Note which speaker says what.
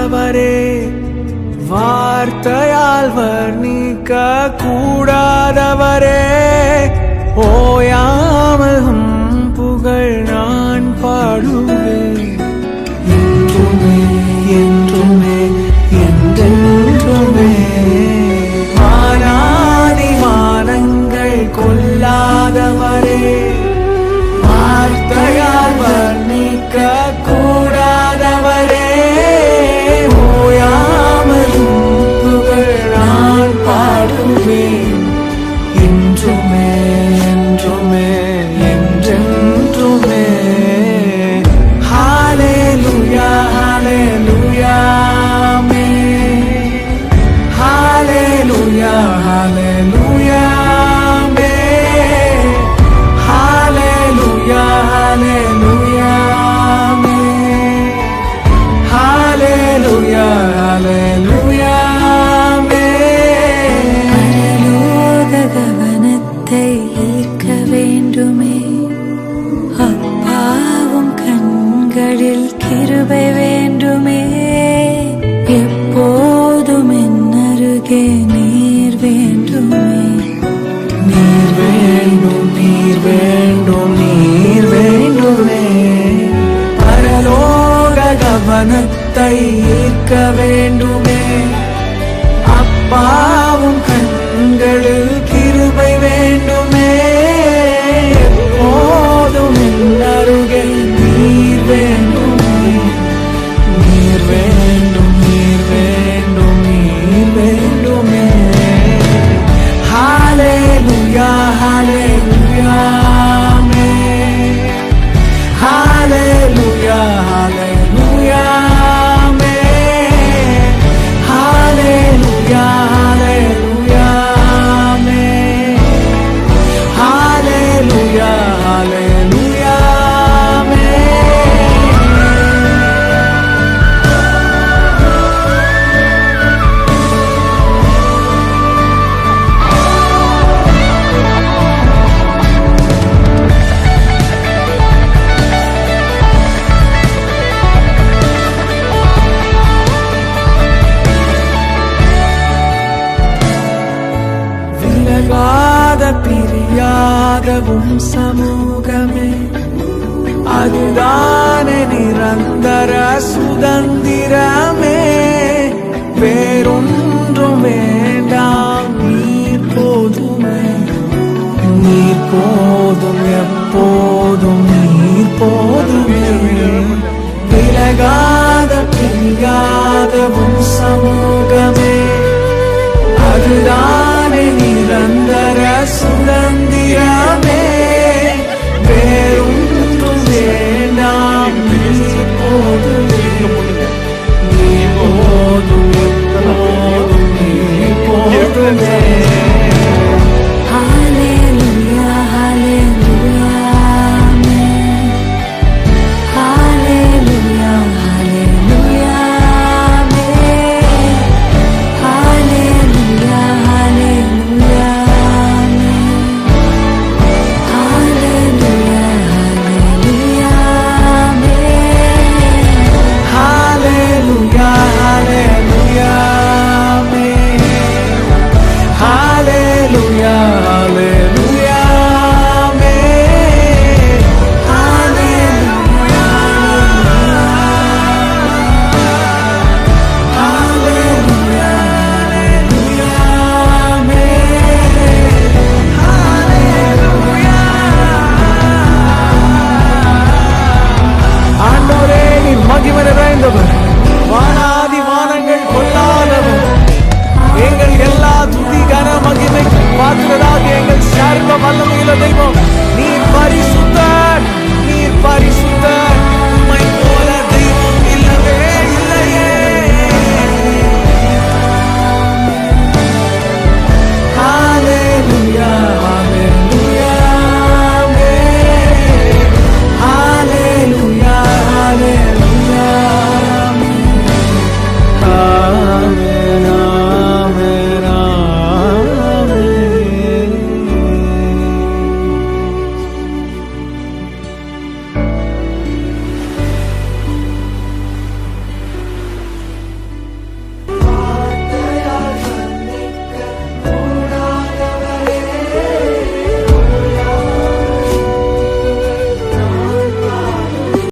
Speaker 1: கொள்ளாதவரே, வார்த்தையால் வர்ணிக்க கூடாதவரே, ஓயாமல் புகழ் நான் பாடுவேன். என்றுமே என்றுமே என்றென்றுமே மானாதி மானங்கள் கொள்ளாதவரே, வார்த்தையால் வர்ணிக்க கூடாதவரே, ஓயாமல் புகழ் நான் பாடுவேன். என்றுமே என்றுமே என்றென்றுமே. ஹல்லேலூயா ஹல்லேலூயா ஆமென். ஹல்லேலூயா ஹல்லேலூயா ஆமென். ஹல்லேலூயா ஹல்லேலூயா ஆமென். ஹல்லேலூயா ஹல்லேலூயா ஆமென்.
Speaker 2: பரலோக கவனத்தை ஈர்க்க வேண்டுமே, அப்பாவும் கண்களில் கிருபை வேண்டுமே, எப்போதும் என் அருகே நீர் வேண்டுமே.
Speaker 1: நீர் வேண்டும் நீர் வேண்டும் நீர் வேண்டுமே, பரலோக கவனத்தை ஈர்க்க வேண்டுமே, அப்பாவும் கண்களில் கிருபை வேண்டுமே, எப்போதும் என் அருகே நீர் வேண்டுமே. நீர் வேண்டும் நீர் வேண்டும் நீர் வேண்டுமே. ஹல்லேலூயா ஹல்லேலூயா ஆமென். ஹல்லேலூயா ஹல்லேலூயா ஆமென். ஹல்லேலூயா ஹல்லேலூயா ஆமென். ஹல்லேலூயா ஹல்லேலூயா ஆமென். விலகாத பிரியாதவும் சமூகமே, அதுதானே நிரந்தர சுதந்திரமே. வேறொன்றும் வேண்டாம் நீர் போதுமே. நீர் போதும் எப்போதும் நீர் போதுமே. விலகாத பிரியாதவும் சமூகமே, அதுதானே நிரந்தர சுதந்திரமே.